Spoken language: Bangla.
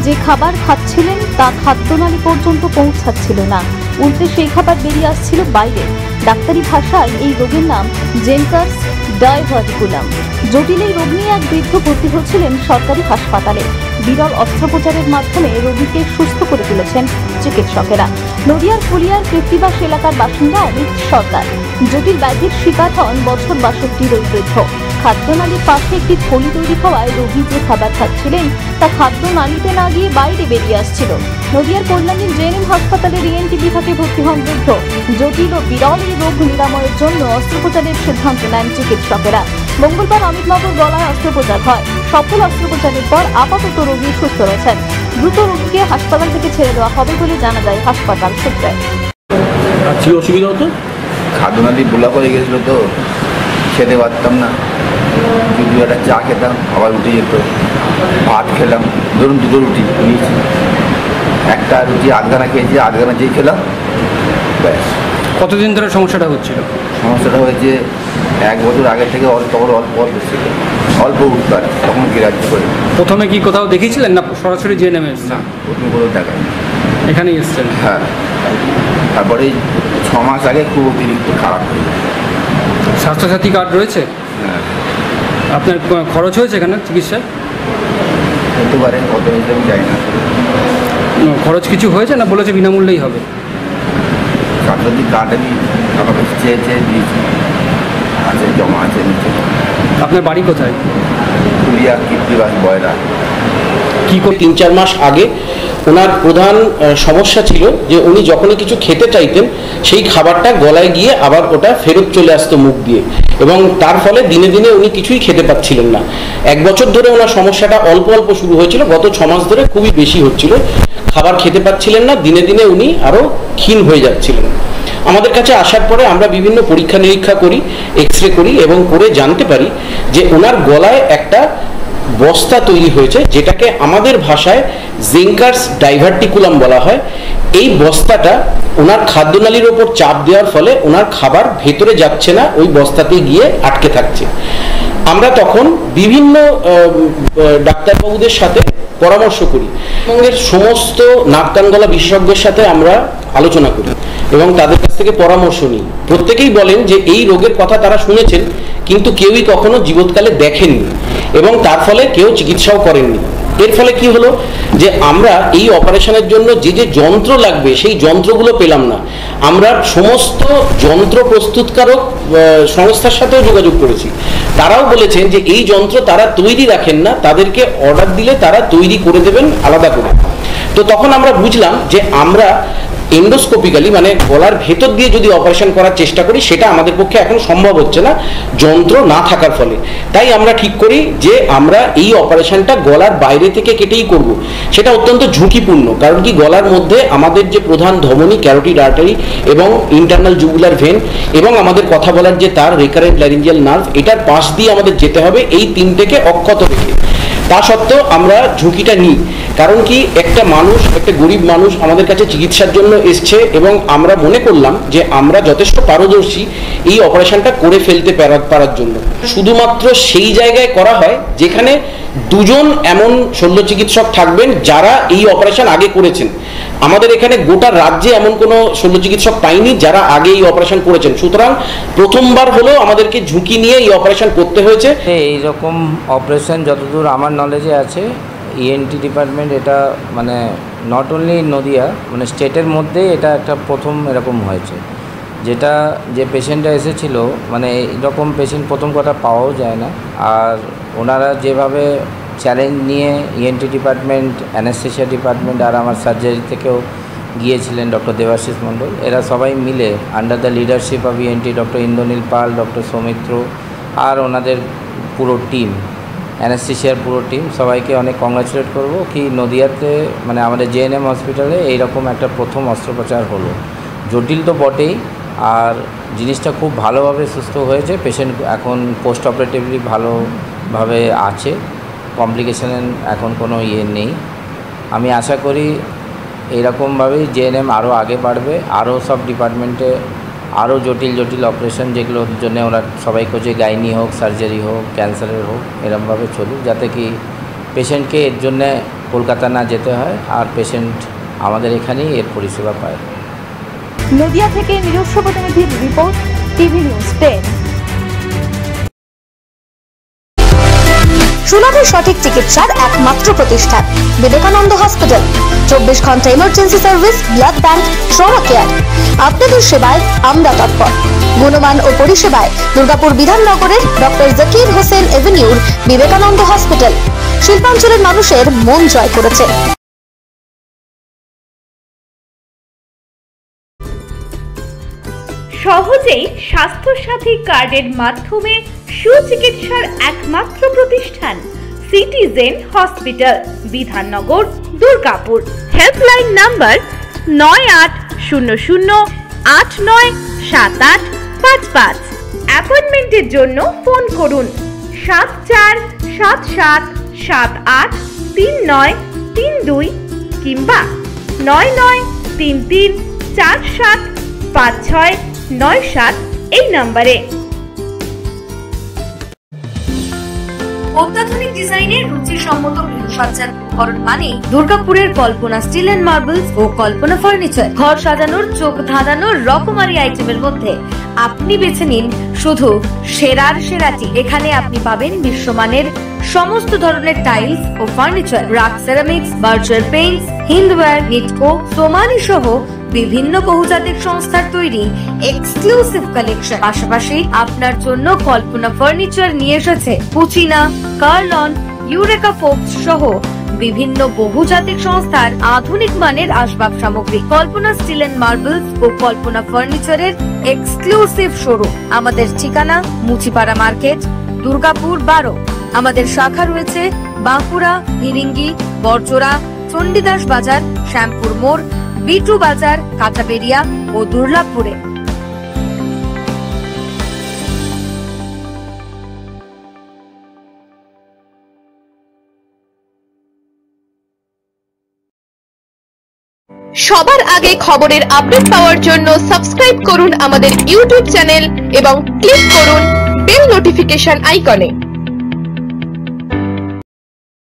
যে খাবার খাচ্ছিলেন তা খাদ্যনালী পর্যন্ত পৌঁছাচ্ছিল না, উল্টে সেই খাবার বেরিয়ে আসছিল বাইরে। ডাক্তারি ভাষায় এই রোগের নাম জেনকার্স ডাইভার্টিকুলাম। জটিল এই রোগ নিয়ে এক বৃদ্ধ ভর্তি হচ্ছিলেন সরকারি হাসপাতালে। বিরল অস্ত্রোপচারের মাধ্যমে রোগীকে সুস্থ করে তুলেছেন চিকিৎসকেরা। নদিয়ার ফুলিয়ার কৃত্তিবাস এলাকার বাসিন্দা অমিত সরকার জটিল ব্যাধির শিকার হন বছর 62 ওই বৃদ্ধ। খাদ্যনালীর পাশে একটি থলি তৈরি হওয়ায় রোগী যে খাবার খাচ্ছিলেন তা খাদ্যনালীতে না গিয়ে বাইরে বেরিয়ে আসছিল। নদিয়ার কল্যাণীর জেএনএম হাসপাতালের ইএনটি বিভাগে ভর্তি হন বৃদ্ধ। জটিল ও বিরল এই রোগ নিরাময়ের জন্য অস্ত্রোপচারের সিদ্ধান্ত নেন চিকিৎসকেরা। মঙ্গলবার অমিতবাবুর গলায় অস্ত্রোপচার হয়। সফল অস্ত্রোপচারের পর আপাতত রোগী সুস্থ রয়েছেন। দ্রুত রোগীকে হাসপাতাল থেকে ছেড়ে দেওয়া হবে বলে জানা যায় হাসপাতাল সূত্রে। কি অসুবিধা হতো? খাদ্যনালী বোলা করে গেছিলো তো, খেতে পারতাম না। যদি একটা চা খেতাম আবার উঠে যেত। ভাত খেলাম, ধরুন 2টো রুটি নিয়েছি, একটা রুটি আধখানা খেয়েছি, আধখানা যেই খেলাম ব্যাস। কতদিন ধরে সমস্যাটা হচ্ছিল? সমস্যাটা হয়েছে 1 বছর আগে থেকে। অল্প ছিল, অল্প উঠবার, তখন গ্রাহ্য করে। প্রথমে কি কোথাও দেখিয়েছিলেন না সরাসরি জেএনএম এ? না, প্রথমে কোথাও দেখায় এখানেই এসছেন? হ্যাঁ, তারপরে 6 মাস আগে খুব অতিরিক্ত খারাপ হয়ে যায়। স্বাস্থ্যসাথী কার্ড রয়েছে? হ্যাঁ। আপনার খরচ হয়েছে এখানে চিকিৎসায়? হতে পারে, কত হয়েছে আমি জানি না। খরচ কিছু হয়েছে না বলেছে বিনামূল্যেই হবে? স্বাস্থ্যসাথী কার্ড আমি টাকা পয়সা চেয়ে দিয়েছি, আছে, জমা আছে নিচে। আপনার বাড়ি কোথায়? ফুলিয়া কৃত্তিবাস বয়রা। কি করে 3-4 মাস আগে ওনার প্রধান সমস্যা ছিল যে উনি যখনই কিছু খেতে চাইতেন সেই খাবারটা গলায় গিয়ে আবার ওটা ফেরত চলে আসতো মুখ দিয়ে, এবং তার ফলে দিনে দিনে উনি কিছুই খেতে পাচ্ছিলেন না। 1 বছর ধরে ওনার সমস্যাটা অল্প অল্প শুরু হয়েছিল, গত 6 মাস ধরে খুবই বেশি হচ্ছিল। খাবার খেতে পাচ্ছিলেন না, দিনে দিনে উনি আরও ক্ষীণ হয়ে যাচ্ছিলেন। আমাদের কাছে আসার পরে আমরা বিভিন্ন পরীক্ষা নিরীক্ষা করি, এক্সরে করি, এবং করে জানতে পারি যে ওনার গলায় একটা বস্তা তৈরি হয়েছে, যেটাকে আমাদের ভাষায় জেনকার্স ডাইভার্টিকুলাম বলা হয়। এই বস্তাটা ওনার খাদ্যনালীর ওপর চাপ দেওয়ার ফলে ওনার খাবার ভেতরে যাচ্ছে না, ওই বস্তাতে গিয়ে আটকে থাকছে। আমরা তখন বিভিন্ন ডাক্তারবাবুদের সাথে পরামর্শ করি এবং এর সমস্ত নাক কান গলা বিশেষজ্ঞের সাথে আমরা আলোচনা করি এবং তাদের কাছ থেকে পরামর্শ নিই। প্রত্যেকেই বলেন যে এই রোগের কথা তারা শুনেছেন, কিন্তু কেউই কখনো জীবৎকালে দেখেননি এবং তার ফলে কেউ চিকিৎসাও করেননি। এর ফলে কি হলো যে আমরা এই অপারেশনের জন্য যে যে যন্ত্র লাগবে সেই যন্ত্রগুলো পেলাম না। আমরা সমস্ত যন্ত্র প্রস্তুতকারক সংস্থার সাথেও যোগাযোগ করেছি, তারাও বলেছেন যে এই যন্ত্র তারা তৈরি রাখেন না, তাদেরকে অর্ডার দিলে তারা তৈরি করে দেবেন আলাদা করে। তো তখন আমরা বুঝলাম যে আমরা এন্ডোস্কোপিক্যালি মানে গলার ভেতর দিয়ে যদি অপারেশন করার চেষ্টা করি সেটা আমাদের পক্ষে এখন সম্ভব হচ্ছে না যন্ত্র না থাকার ফলে। তাই আমরা ঠিক করি যে আমরা এই অপারেশনটা গলার বাইরে থেকে কেটেই করব। সেটা অত্যন্ত ঝুঁকিপূর্ণ, কারণ কি গলার মধ্যে আমাদের যে প্রধান ধমনী ক্যারোটিড আর্টারি এবং ইন্টারনাল জুগুলার ভেন এবং আমাদের কথা বলার যে তার রিকারেন্ট ল্যারিঞ্জিয়াল নার্ভ, এটার পাশ দিয়ে আমাদের যেতে হবে এই 3টেকে অক্ষত রেখে। তা সত্ত্বেও আমরা ঝুঁকিটা নিই, কারণ কি একটা মানুষ, একটা গরিব মানুষ আমাদের কাছে চিকিৎসার জন্য এসছে এবং আমরা মনে করলাম যে আমরা যথেষ্ট পারদর্শী এই অপারেশনটা করে ফেলতে পারার জন্য। শুধুমাত্র সেই জায়গায় করা হয় যেখানে 2জন এমন শল্য চিকিৎসক থাকবেন যারা এই অপারেশন আগে করেছেন। আমাদের এখানে গোটা রাজ্যে এমন কোনো শল্য চিকিৎসক পাইনি যারা আগে এই অপারেশন করেছেন, সুতরাং প্রথমবার হলেও আমাদেরকে ঝুঁকি নিয়ে এই অপারেশন করতে হয়েছে। এইরকম অপারেশন যতদূর আমার নলেজে আছে ইএনটি ডিপার্টমেন্ট, এটা মানে নট অনলি নদিয়া, মানে স্টেটের মধ্যেই এটা একটা প্রথম এরকম হয়েছে। যেটা যে পেশেন্টটা এসেছিল, মানে এরকম পেশেন্ট প্রথম কথা পাওয়াও যায় না। আর ওনারা যেভাবে চ্যালেঞ্জ নিয়ে ইএনটি ডিপার্টমেন্ট, অ্যানেস্থেশিয়া ডিপার্টমেন্ট আর আমার সার্জারি থেকেও গিয়েছিলেন ডক্টর দেবাশিস মণ্ডল, এরা সবাই মিলে under the leadership of ENT doctor Indranil Pal, doctor Soumitra আর ওনাদের পুরো টিম, অ্যানেস্থেশিয়ার পুরো টিম, সবাইকে অনেক কংগ্রাচুলেট করব কি নদিয়াতে মানে আমাদের জেএনএম হসপিটালে এইরকম একটা প্রথম অস্ত্রোপচার হলো। জটিল তো বটেই, আর জিনিসটা খুব ভালোভাবে সুস্থ হয়েছে। পেশেন্ট এখন পোস্ট অপারেটিভলি ভালোভাবে আছে, কমপ্লিকেশন এখন কোনো নেই। আমি আশা করি এইরকমভাবেই জেএনএম আরও আগে বাড়বে, আরও সব ডিপার্টমেন্টে আরও জটিল অপারেশন যেগুলোর জন্য ওরা সবাই খোঁজে, গাইনি হোক, সার্জারি হোক, ক্যান্সারের হোক, এরকমভাবে চলুক যাতে কি পেশেন্টকে এর জন্যে কলকাতা না যেতে হয়, আর পেশেন্ট আমাদের এখানেই এর পরিষেবা পায়। নদিয়া থেকে নিজস্ব প্রতিনিধির রিপোর্ট, টিভি নিউজ 10। সুলভ সঠিক চিকিৎসার একমাত্র প্রতিষ্ঠান বিবেকানন্দ হসপিটাল। 24 ঘন্টা emergency service, blood bank, trauma care. আপনাদের সেবায় আমরা তৎপর। গুণমান ও পরিষেবায় দুর্গাপুর বিধাননগরের ডক্টর জাকির হোসেন এভিনিউর বিবেকানন্দ হসপিটাল শিল্পাঞ্চলের মানুষের মন জয় করেছে। সহজেই স্বাস্থ্যসাথী কার্ডের মাধ্যমে সুচিকিৎসার একমাত্র প্রতিষ্ঠান citizen hospital, Bidhannagar, Durgapur. Helpline number 9800897855। অ্যাপয়েন্টমেন্টের জন্য ফোন করুন 7477783932 কিংবা 9933475697 এই নম্বরে। অত্যাধুনিক ডিজাইনের রুচিসম্মত গৃহসজ্জার উপকরণ মানে দুর্গাপুরের কল্পনা স্টিল এন্ড মার্বেলস ও কল্পনা ফার্নিচার। ঘর সাজানোর, চোখ ধাঁধানোর রকমারি আইটেমের মধ্যে আপনি বেছে নিন শুধু সেরার সেরাটি। এখানে আপনি পাবেন বিশ্বমানের সমস্ত ধরনের টাইলস ও furniture, RAK ceramics, Berger paints, Hindware, Nitco, Somany সহ বিভিন্ন বহুজাতিক সংস্থার তৈরি এক্সক্লুসিভ কালেকশন। পাশাপাশি আপনার জন্য কল্পনা ফার্নিচার নিয়ে এসেছে পুচিনা, কার্লন, ইউরেকা ফোকস সহ বিভিন্ন বহুজাতিক সংস্থার আধুনিক মানের আসবাব সামগ্রী। কল্পনা স্টিল এন্ড মার্বেলস ও কল্পনা ফার্নিচারের এক্সক্লুসিভ শোরুম। আমাদের ঠিকানা মুচিপাড়া মার্কেট, দুর্গাপুর 12। আমাদের শাখা রয়েছে বাঁকুড়া, ফিরিঙ্গি, বড়জোড়া, চণ্ডীদাস বাজার, শ্যামপুর মোড়, বিটু বাজার, কাঁচাবেড়িয়া ও দুর্গাপুরে। সবার আগে খবরের আপডেট পাওয়ার জন্য সাবস্ক্রাইব করুন আমাদের ইউটিউব চ্যানেল এবং ক্লিক করুন বেল নোটিফিকেশন আইকনে।